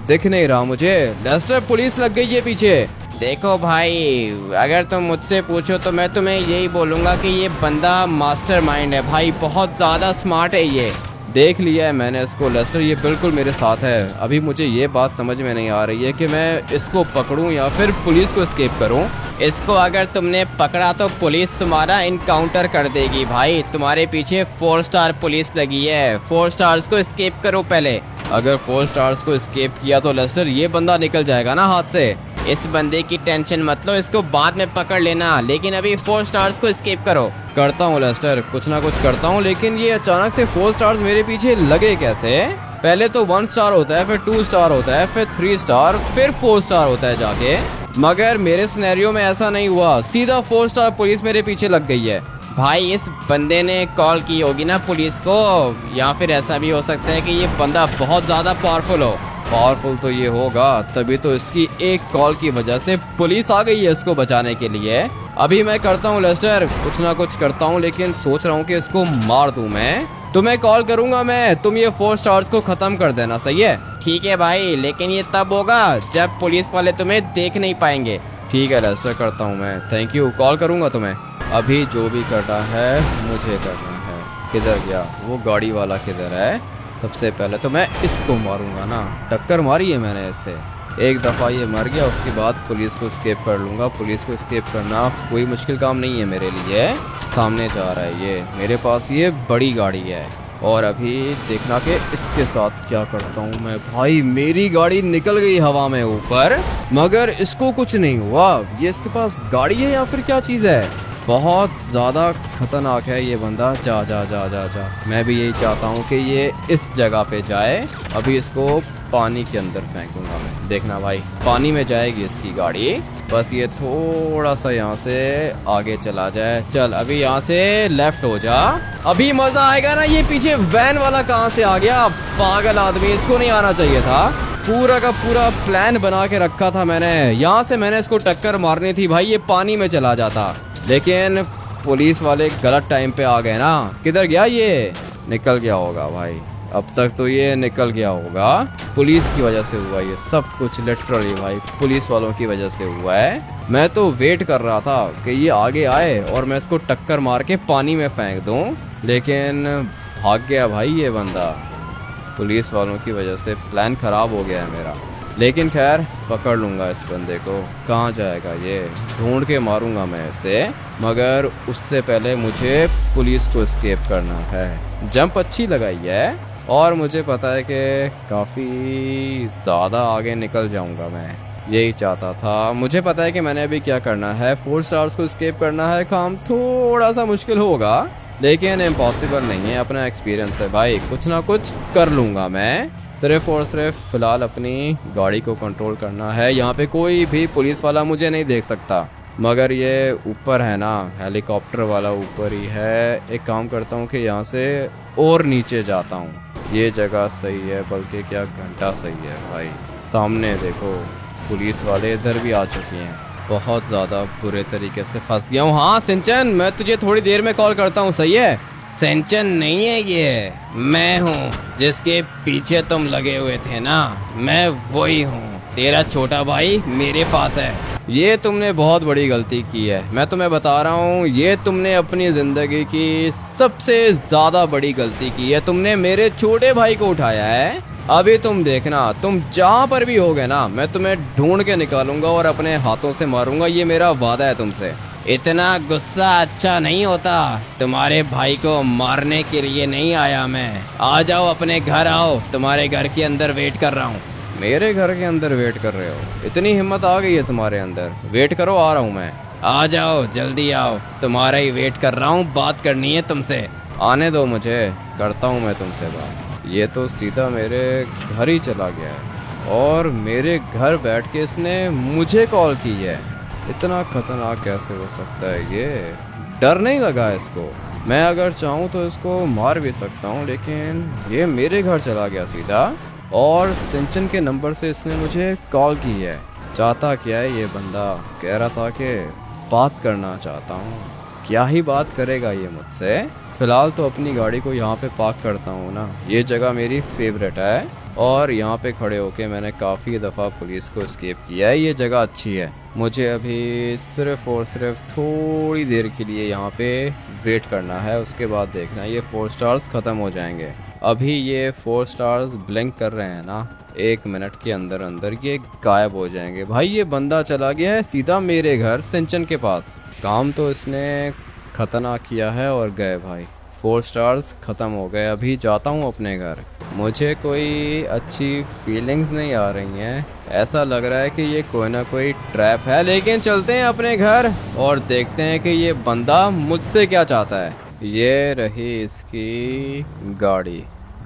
दिख नहीं रहा मुझे। लेस्टर, पुलिस लग गई है पीछे। देखो भाई, अगर तुम मुझसे पूछो तो मैं तुम्हें यही बोलूँगा कि ये बंदा मास्टरमाइंड है भाई, बहुत ज़्यादा स्मार्ट है ये। देख लिया है मैंने इसको लेस्टर, ये बिल्कुल मेरे साथ है। अभी मुझे ये बात समझ में नहीं आ रही है कि मैं इसको पकड़ूं या फिर पुलिस को एस्केप करूं। इसको अगर तुमने पकड़ा तो पुलिस तुम्हारा इनकाउंटर कर देगी भाई। तुम्हारे पीछे 4 स्टार पुलिस लगी है, 4 स्टार्स को एस्केप करो पहले। अगर 4 स्टार्स को एस्केप किया तो लेस्टर ये बंदा निकल जाएगा ना हाथ से। इस बंदे की टेंशन मत लो, इसको बाद में पकड़ लेना, लेकिन अभी 4 स्टार्स को एस्केप करो। करता हूँ लेस्टर, कुछ ना कुछ करता हूँ, लेकिन ये अचानक से 4 स्टार्स मेरे पीछे लगे कैसे? पहले तो 1 स्टार होता है, फिर 2 स्टार होता है, फिर 3 स्टार, फिर 4 स्टार होता है जाके। मगर मेरे सिनेरियो में ऐसा नहीं हुआ, सीधा 4 स्टार पुलिस मेरे पीछे लग गई है। भाई इस बंदे ने कॉल की होगी ना पुलिस को, या फिर ऐसा भी हो सकता है कि ये बंदा बहुत ज़्यादा पावरफुल हो। पावरफुल तो ये होगा, तभी तो इसकी एक कॉल की वजह से पुलिस आ गई है इसको बचाने के लिए। अभी मैं करता हूँ लेस्टर, कुछ ना कुछ करता हूँ, लेकिन सोच रहा हूँ कि इसको मार दूँ मैं। तुम्हें कॉल करूंगा मैं, तुम ये 4 स्टार्स को खत्म कर देना, सही है? ठीक है भाई, लेकिन ये तब होगा जब पुलिस वाले तुम्हें देख नहीं पाएंगे। ठीक है लेस्टर, करता हूँ मैं, थैंक यू। कॉल करूंगा तुम्हें। अभी जो भी करना है मुझे करना है। किधर गया वो गाड़ी वाला, किधर है? सबसे पहले तो मैं इसको मारूंगा ना, टक्कर मारी है मैंने इससे। एक दफ़ा ये मर गया, उसके बाद पुलिस को एस्केप कर लूँगा। पुलिस को एस्केप करना कोई मुश्किल काम नहीं है मेरे लिए। सामने जा रहा है ये, मेरे पास ये बड़ी गाड़ी है, और अभी देखना कि इसके साथ क्या करता हूँ मैं। भाई मेरी गाड़ी निकल गई हवा में ऊपर, मगर इसको कुछ नहीं हुआ। ये इसके पास गाड़ी है या फिर क्या चीज़ है? बहुत ज़्यादा खतरनाक है ये बंदा। जा जा जा जा जा, मैं भी यही चाहता हूँ कि ये इस जगह पे जाए। अभी इसको पानी के अंदर फेंकूंगा मैं, देखना भाई पानी में जाएगी इसकी गाड़ी। बस ये थोड़ा सा यहाँ से आगे चला जाए। चल अभी यहाँ से लेफ्ट हो जा, अभी मज़ा आएगा ना। ये पीछे वैन वाला कहाँ से आ गया? पागल आदमी, इसको नहीं आना चाहिए था। पूरा का पूरा प्लान बना के रखा था मैंने, यहाँ से मैंने इसको टक्कर मारनी थी भाई, ये पानी में चला जाता। लेकिन पुलिस वाले गलत टाइम पे आ गए ना। किधर गया ये? निकल गया होगा भाई, अब तक तो ये निकल गया होगा। पुलिस की वजह से हुआ ये सब कुछ, लिटरली भाई पुलिस वालों की वजह से हुआ है। मैं तो वेट कर रहा था कि ये आगे आए और मैं इसको टक्कर मार के पानी में फेंक दूं, लेकिन भाग गया भाई ये बंदा। पुलिस वालों की वजह से प्लान ख़राब हो गया है मेरा, लेकिन खैर पकड़ लूँगा इस बंदे को। कहाँ जाएगा ये? ढूंढ के मारूंगा मैं इसे, मगर उससे पहले मुझे पुलिस को एस्केप करना है। जंप अच्छी लगाई है और मुझे पता है कि काफ़ी ज़्यादा आगे निकल जाऊंगा मैं, यही चाहता था। मुझे पता है कि मैंने अभी क्या करना है, 4 स्टार्स को एस्केप करना है। काम थोड़ा सा मुश्किल होगा, लेकिन इम्पॉसिबल नहीं है, अपना एक्सपीरियंस है भाई, कुछ ना कुछ कर लूँगा मैं। सिर्फ और सिर्फ फ़िलहाल अपनी गाड़ी को कंट्रोल करना है। यहाँ पे कोई भी पुलिस वाला मुझे नहीं देख सकता, मगर ये ऊपर है ना, हेलीकॉप्टर वाला ऊपर ही है। एक काम करता हूँ कि यहाँ से और नीचे जाता हूँ, ये जगह सही है, बल्कि क्या घंटा सही है भाई। सामने देखो पुलिस वाले इधर भी आ चुके हैं, बहुत ज़्यादा बुरे तरीके से फंस गया हूँ। हाँ सिंचन, मैं तुझे थोड़ी देर में कॉल करता हूँ, सही है? सेंचन नहीं है ये, मैं हूँ जिसके पीछे तुम लगे हुए थे ना, मैं वही हूँ। तेरा छोटा भाई मेरे पास है। ये तुमने बहुत बड़ी गलती की है, मैं तुम्हें बता रहा हूँ। ये तुमने अपनी ज़िंदगी की सबसे ज़्यादा बड़ी गलती की है, तुमने मेरे छोटे भाई को उठाया है। अभी तुम देखना, तुम जहाँ पर भी होगे ना, मैं तुम्हें ढूंढ के निकालूंगा और अपने हाथों से मारूंगा, ये मेरा वादा है तुमसे। इतना गुस्सा अच्छा नहीं होता, तुम्हारे भाई को मारने के लिए नहीं आया मैं। आ जाओ अपने घर आओ, तुम्हारे घर के अंदर वेट कर रहा हूँ। मेरे घर के अंदर वेट कर रहे हो? इतनी हिम्मत आ गई है तुम्हारे अंदर? वेट करो, आ रहा हूँ मैं। आ जाओ जल्दी आओ, तुम्हारा ही वेट कर रहा हूँ, बात करनी है तुमसे। आने दो मुझे, करता हूँ मैं तुमसे बात। ये तो सीधा मेरे घर ही चला गया है और मेरे घर बैठ के इसने मुझे कॉल की है। इतना खतरनाक कैसे हो सकता है ये? डर नहीं लगा इसको? मैं अगर चाहूँ तो इसको मार भी सकता हूँ, लेकिन ये मेरे घर चला गया सीधा, और सिंचन के नंबर से इसने मुझे कॉल की है। चाहता क्या है ये बंदा? कह रहा था कि बात करना चाहता हूँ। क्या ही बात करेगा ये मुझसे? फ़िलहाल तो अपनी गाड़ी को यहाँ पे पार्क करता हूँ ना, ये जगह मेरी फेवरेट है और यहाँ पे खड़े होके मैंने काफ़ी दफ़ा पुलिस को एस्केप किया है। ये जगह अच्छी है। मुझे अभी सिर्फ़ और सिर्फ थोड़ी देर के लिए यहाँ पे वेट करना है, उसके बाद देखना ये 4 स्टार्स ख़त्म हो जाएंगे। अभी ये 4 स्टार्स ब्लिंक कर रहे हैं ना, 1 मिनट के अंदर अंदर ये गायब हो जाएंगे। भाई ये बंदा चला गया है सीधा मेरे घर सिंचन के पास। काम तो इसने खतरनाक किया है और गए भाई, 4 स्टार्स ख़त्म हो गए। अभी जाता हूँ अपने घर। मुझे कोई अच्छी फीलिंग्स नहीं आ रही हैं, ऐसा लग रहा है कि ये कोई ना कोई ट्रैप है, लेकिन चलते हैं अपने घर और देखते हैं कि ये बंदा मुझसे क्या चाहता है। ये रही इसकी गाड़ी,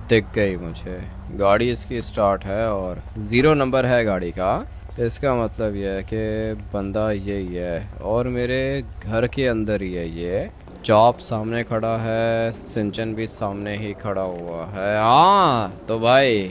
दिख गई मुझे। गाड़ी इसकी स्टार्ट है और 0 नंबर है गाड़ी का। इसका मतलब यह है कि बंदा यही है और मेरे घर के अंदर ही है। ये चॉप सामने खड़ा है, सिंचन भी सामने ही खड़ा हुआ है। हाँ तो भाई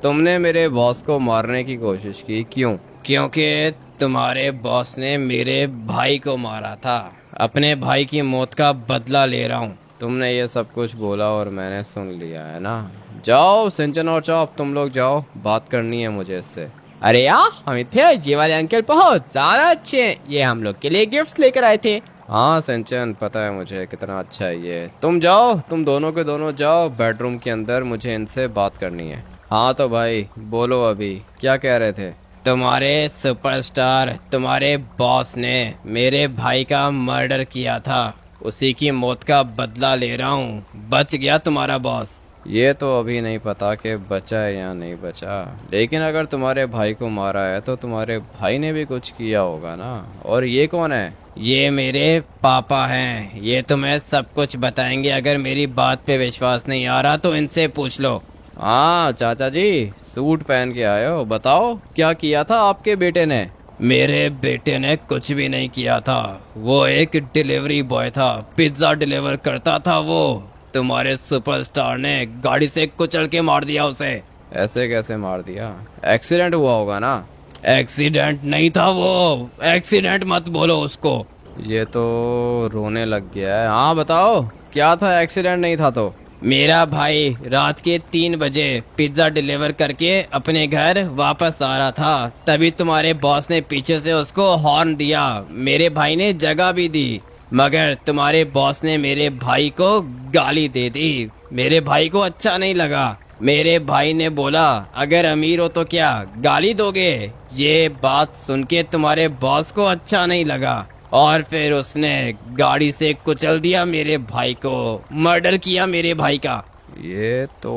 तुमने मेरे बॉस को मारने की कोशिश की, क्यों? क्योंकि तुम्हारे बॉस ने मेरे भाई को मारा था। अपने भाई की मौत का बदला ले रहा हूँ। तुमने ये सब कुछ बोला और मैंने सुन लिया है ना। जाओ सिंचन और चॉप, तुम लोग जाओ, बात करनी है मुझे इससे। अरे यार अमित थे, ये वाले अंकल बहुत ज्यादा अच्छे हैं, ये हम लोग के लिए गिफ्ट्स लेकर आए थे। हाँ सिंचन, पता है मुझे कितना अच्छा है ये। तुम जाओ, तुम दोनों के दोनों जाओ बेडरूम के अंदर, मुझे इनसे बात करनी है। हाँ तो भाई बोलो, अभी क्या कह रहे थे? तुम्हारे सुपरस्टार, तुम्हारे बॉस ने मेरे भाई का मर्डर किया था, उसी की मौत का बदला ले रहा हूँ। बच गया तुम्हारा बॉस। ये तो अभी नहीं पता कि बचा है या नहीं बचा, लेकिन अगर तुम्हारे भाई को मारा है तो तुम्हारे भाई ने भी कुछ किया होगा ना। और ये कौन है? ये मेरे पापा हैं, ये तुम्हें सब कुछ बताएंगे। अगर मेरी बात पे विश्वास नहीं आ रहा तो इनसे पूछ लो। हाँ चाचा जी, सूट पहन के आए हो, बताओ क्या किया था आपके बेटे ने? मेरे बेटे ने कुछ भी नहीं किया था, वो एक डिलीवरी बॉय था, पिज्जा डिलीवर करता था वो। तुम्हारे सुपरस्टार ने गाड़ी से कुचल के मार दिया उसे। ऐसे कैसे मार दिया? एक्सीडेंट हुआ होगा ना? एक्सीडेंट नहीं था वो, एक्सीडेंट मत बोलो उसको। ये तो रोने लग गया है। हाँ बताओ क्या था, एक्सीडेंट नहीं था तो? मेरा भाई रात के 3 बजे पिज्जा डिलीवर करके अपने घर वापस आ रहा था, तभी तुम्हारे बॉस ने पीछे से उसको हॉर्न दिया। मेरे भाई ने जगह भी दी, मगर तुम्हारे बॉस ने मेरे भाई को गाली दे दी। मेरे भाई को अच्छा नहीं लगा। मेरे भाई ने बोला अगर अमीर हो तो क्या गाली दोगे? ये बात सुन के तुम्हारे बॉस को अच्छा नहीं लगा और फिर उसने गाड़ी से कुचल दिया मेरे भाई को, मर्डर किया मेरे भाई का। ये तो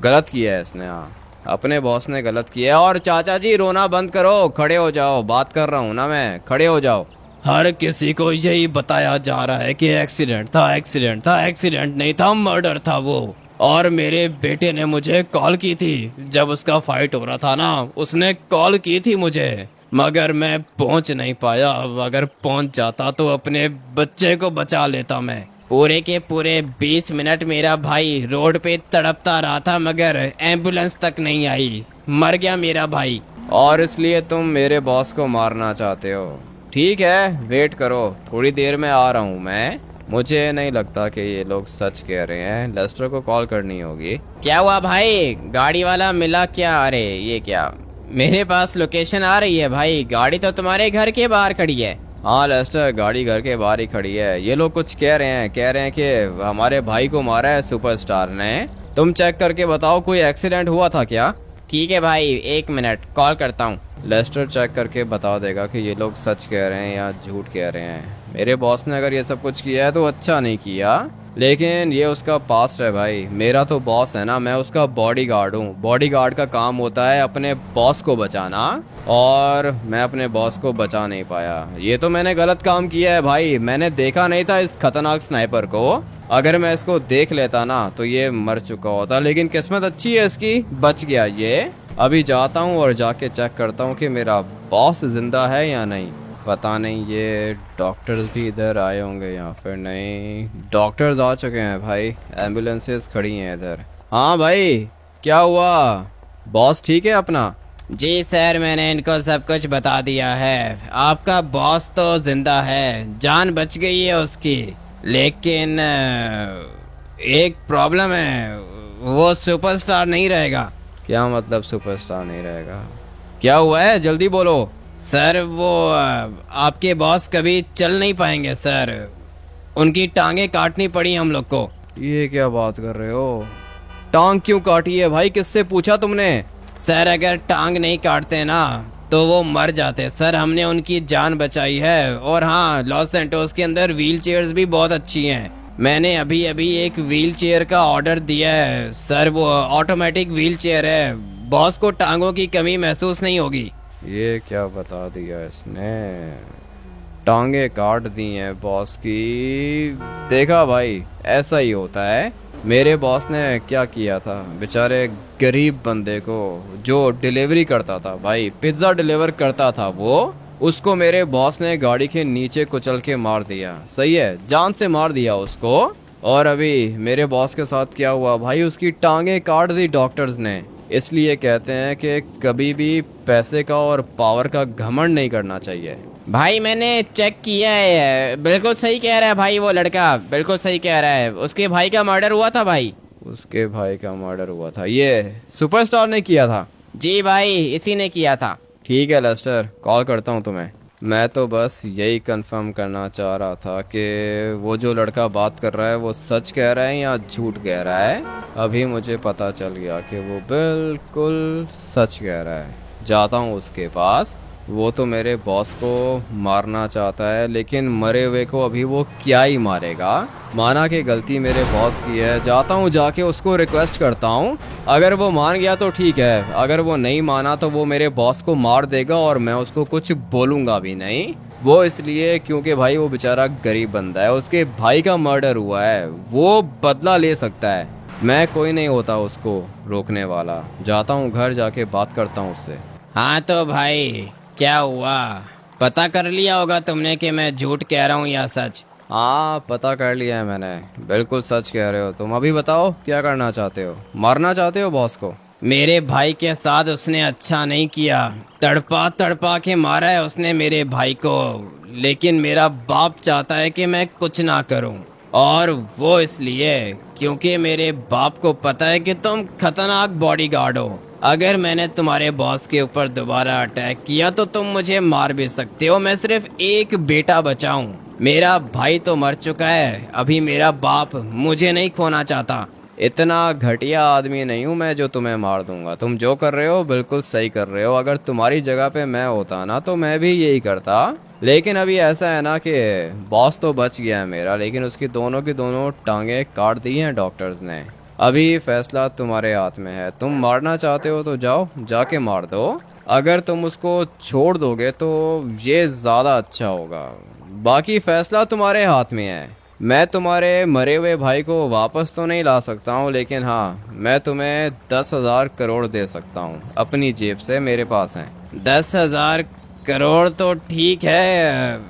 गलत किया है इसने। हाँ अपने बॉस ने गलत किया है। और चाचा जी रोना बंद करो, खड़े हो जाओ, बात कर रहा हूँ ना मैं, खड़े हो जाओ। हर किसी को यही बताया जा रहा है कि एक्सीडेंट था, एक्सीडेंट था, एक्सीडेंट नहीं था, मर्डर था वो। और मेरे बेटे ने मुझे कॉल की थी, जब उसका फाइट हो रहा था ना, उसने कॉल की थी मुझे, मगर मैं पहुंच नहीं पाया। अगर पहुंच जाता तो अपने बच्चे को बचा लेता मैं। पूरे के पूरे 20 मिनट मेरा भाई रोड पे तड़पता रहा था, मगर एम्बुलेंस तक नहीं आई, मर गया मेरा भाई। और इसलिए तुम मेरे बॉस को मारना चाहते हो? ठीक है वेट करो, थोड़ी देर में आ रहा हूँ मैं। मुझे नहीं लगता कि ये लोग सच कह रहे हैं, लेस्टर को कॉल करनी होगी। क्या हुआ भाई, गाड़ी वाला मिला क्या? अरे ये क्या, मेरे पास लोकेशन आ रही है भाई, गाड़ी तो तुम्हारे घर के बाहर खड़ी है। हाँ लेस्टर, गाड़ी घर के बाहर ही खड़ी है। ये लोग कुछ कह रहे हैं कि हमारे भाई को मारा है सुपरस्टार ने। तुम चेक करके बताओ कोई एक्सीडेंट हुआ था क्या? ठीक है भाई, 1 मिनट कॉल करता हूँ। लेस्टर चेक करके बता देगा कि ये लोग सच कह रहे हैं या झूठ कह रहे हैं। मेरे बॉस ने अगर ये सब कुछ किया है तो अच्छा नहीं किया, लेकिन ये उसका पास्ट है भाई। मेरा तो बॉस है ना, मैं उसका बॉडीगार्ड हूँ। बॉडीगार्ड का काम होता है अपने बॉस को बचाना, और मैं अपने बॉस को बचा नहीं पाया। ये तो मैंने गलत काम किया है भाई। मैंने देखा नहीं था इस खतरनाक स्नाइपर को, अगर मैं इसको देख लेता ना तो ये मर चुका होता। लेकिन किस्मत अच्छी है इसकी, बच गया ये। अभी जाता हूँ और जाके चेक करता हूँ कि मेरा बॉस जिंदा है या नहीं। पता नहीं ये डॉक्टर्स भी इधर आए होंगे या फिर नहीं। डॉक्टर्स आ चुके हैं भाई, एम्बुलेंसेस खड़ी हैं इधर। हाँ भाई क्या हुआ, बॉस ठीक है अपना? जी सर, मैंने इनको सब कुछ बता दिया है। आपका बॉस तो जिंदा है, जान बच गई है उसकी। लेकिन एक प्रॉब्लम है, वो सुपरस्टार नहीं रहेगा। क्या मतलब सुपरस्टार नहीं रहेगा? क्या हुआ है, जल्दी बोलो। सर वो आपके बॉस कभी चल नहीं पाएंगे सर, उनकी टांगे काटनी पड़ी हम लोग को। ये क्या बात कर रहे हो? टांग क्यों काटी है भाई, किससे पूछा तुमने? सर अगर टांग नहीं काटते ना तो वो मर जाते सर, हमने उनकी जान बचाई है। और हाँ, लॉस सैंटोस के अंदर व्हील चेयर्स भी बहुत अच्छी हैं। मैंने अभी अभी एक व्हील चेयर का ऑर्डर दिया है सर, वो ऑटोमेटिक व्हील चेयर है, बॉस को टांगों की कमी महसूस नहीं होगी। ये क्या बता दिया इसने, टांगे काट दी हैं बॉस की। देखा भाई, ऐसा ही होता है। मेरे बॉस ने क्या किया था बेचारे गरीब बंदे को, जो डिलीवरी करता था भाई, पिज्ज़ा डिलीवर करता था वो, उसको मेरे बॉस ने गाड़ी के नीचे कुचल के मार दिया। सही है, जान से मार दिया उसको। और अभी मेरे बॉस के साथ क्या हुआ भाई, उसकी टांगे काट दी डॉक्टर्स ने। इसलिए कहते हैं कि कभी भी पैसे का और पावर का घमंड नहीं करना चाहिए। भाई मैंने चेक किया है, बिल्कुल सही कह रहा है भाई, वो लड़का बिल्कुल सही कह रहा है। उसके भाई का मर्डर हुआ था भाई। उसके भाई का मर्डर हुआ था, ये सुपरस्टार ने किया था? जी भाई, इसी ने किया था। ठीक है लेस्टर, कॉल करता हूँ तुम्हें। मैं तो बस यही कंफर्म करना चाह रहा था कि वो जो लड़का बात कर रहा है वो सच कह रहा है या झूठ कह रहा है। अभी मुझे पता चल गया कि वो बिल्कुल सच कह रहा है। जाता हूँ उसके पास। वो तो मेरे बॉस को मारना चाहता है, लेकिन मरे हुए को अभी वो क्या ही मारेगा। माना कि गलती मेरे बॉस की है, जाता हूँ, जाके उसको रिक्वेस्ट करता हूँ। अगर वो मान गया तो ठीक है, अगर वो नहीं माना तो वो मेरे बॉस को मार देगा और मैं उसको कुछ बोलूँगा भी नहीं। वो इसलिए क्योंकि भाई वो बेचारा गरीब बंदा है, उसके भाई का मर्डर हुआ है, वो बदला ले सकता है। मैं कोई नहीं होता उसको रोकने वाला। जाता हूँ घर, जाके बात करता हूँ उससे। हाँ तो भाई क्या हुआ, पता कर लिया होगा तुमने कि मैं झूठ कह रहा हूँ या सच? हाँ, पता कर लिया है मैंने, बिल्कुल सच कह रहे हो तुम। अभी बताओ क्या करना चाहते हो, मारना चाहते हो बॉस को? मेरे भाई के साथ उसने अच्छा नहीं किया, तड़पा तड़पा के मारा है उसने मेरे भाई को। लेकिन मेरा बाप चाहता है कि मैं कुछ ना करूं, और वो इसलिए क्योंकि मेरे बाप को पता है कि तुम खतरनाक बॉडीगार्ड हो। अगर मैंने तुम्हारे बॉस के ऊपर दोबारा अटैक किया तो तुम मुझे मार भी सकते हो। मैं सिर्फ एक बेटा बचा हूं, मेरा भाई तो मर चुका है, अभी मेरा बाप मुझे नहीं खोना चाहता। इतना घटिया आदमी नहीं हूँ मैं जो तुम्हें मार दूंगा। तुम जो कर रहे हो बिल्कुल सही कर रहे हो। अगर तुम्हारी जगह पे मैं होता ना तो मैं भी यही करता। लेकिन अभी ऐसा है ना कि बॉस तो बच गया है मेरा, लेकिन उसकी दोनों की दोनों टांगे काट दी हैं डॉक्टर्स ने। अभी फैसला तुम्हारे हाथ में है, तुम मारना चाहते हो तो जाओ, जाके मार दो। अगर तुम उसको छोड़ दोगे तो ये ज़्यादा अच्छा होगा। बाकी फैसला तुम्हारे हाथ में है। मैं तुम्हारे मरे हुए भाई को वापस तो नहीं ला सकता हूँ, लेकिन हाँ, मैं तुम्हें 10,000 करोड़ दे सकता हूँ अपनी जेब से, मेरे पास हैं। 10,000 करोड़ तो ठीक है,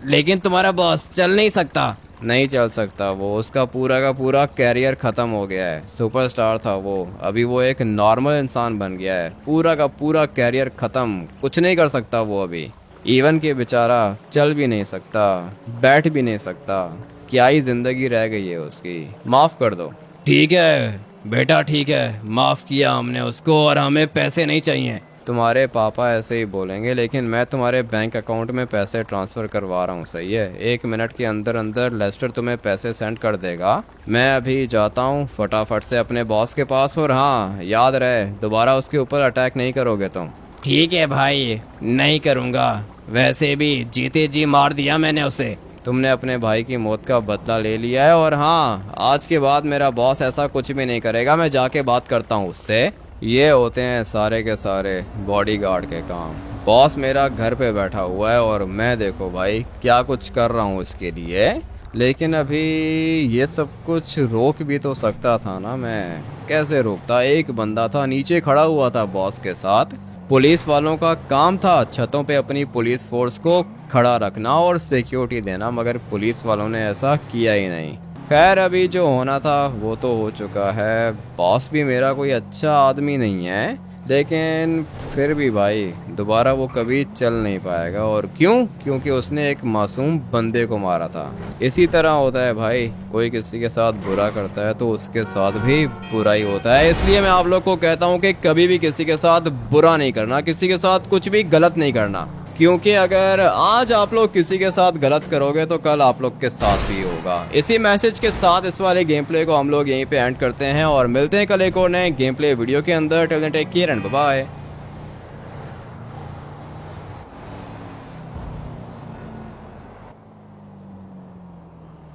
लेकिन तुम्हारा बॉस चल नहीं सकता। नहीं चल सकता वो, उसका पूरा का पूरा कैरियर ख़त्म हो गया है। सुपरस्टार था वो, अभी वो एक नॉर्मल इंसान बन गया है। पूरा का पूरा कैरियर ख़त्म, कुछ नहीं कर सकता वो अभी। इवन के बेचारा चल भी नहीं सकता, बैठ भी नहीं सकता। क्या ही ज़िंदगी रह गई है उसकी। माफ़ कर दो। ठीक है बेटा, ठीक है, माफ़ किया हमने उसको, और हमें पैसे नहीं चाहिए। तुम्हारे पापा ऐसे ही बोलेंगे, लेकिन मैं तुम्हारे बैंक अकाउंट में पैसे ट्रांसफ़र करवा रहा हूँ। सही है, 1 मिनट के अंदर अंदर लेस्टर तुम्हें पैसे सेंड कर देगा। मैं अभी जाता हूँ फटाफट से अपने बॉस के पास। और हाँ, याद रहे, दोबारा उसके ऊपर अटैक नहीं करोगे तुम। ठीक है भाई, नहीं करूँगा। वैसे भी जीते जी मार दिया मैंने उसे। तुमने अपने भाई की मौत का बदला ले लिया है, और हाँ, आज के बाद मेरा बॉस ऐसा कुछ भी नहीं करेगा। मैं जाके बात करता हूँ उससे। ये होते हैं सारे के सारे बॉडीगार्ड के काम। बॉस मेरा घर पे बैठा हुआ है और मैं देखो भाई क्या कुछ कर रहा हूँ इसके लिए। लेकिन अभी ये सब कुछ रोक भी तो सकता था ना, मैं कैसे रोकता? एक बंदा था नीचे खड़ा हुआ था बॉस के साथ। पुलिस वालों का काम था छतों पे अपनी पुलिस फोर्स को खड़ा रखना और सिक्योरिटी देना, मगर पुलिस वालों ने ऐसा किया ही नहीं। खैर, अभी जो होना था वो तो हो चुका है। बॉस भी मेरा कोई अच्छा आदमी नहीं है, लेकिन फिर भी भाई दोबारा वो कभी चल नहीं पाएगा। और क्यों? क्योंकि उसने एक मासूम बंदे को मारा था। इसी तरह होता है भाई, कोई किसी के साथ बुरा करता है तो उसके साथ भी बुरा ही होता है। इसलिए मैं आप लोग को कहता हूँ कि कभी भी किसी के साथ बुरा नहीं करना, किसी के साथ कुछ भी गलत नहीं करना, क्योंकि अगर आज आप लोग किसी के साथ गलत करोगे तो कल आप लोग के साथ भी होगा। इसी मैसेज के साथ इस वाले गेम प्ले को हम लोग यहीं पे एंड करते हैं और मिलते हैं कल एक और नए गेम प्ले वीडियो के अंदर। Till then take care and bye bye.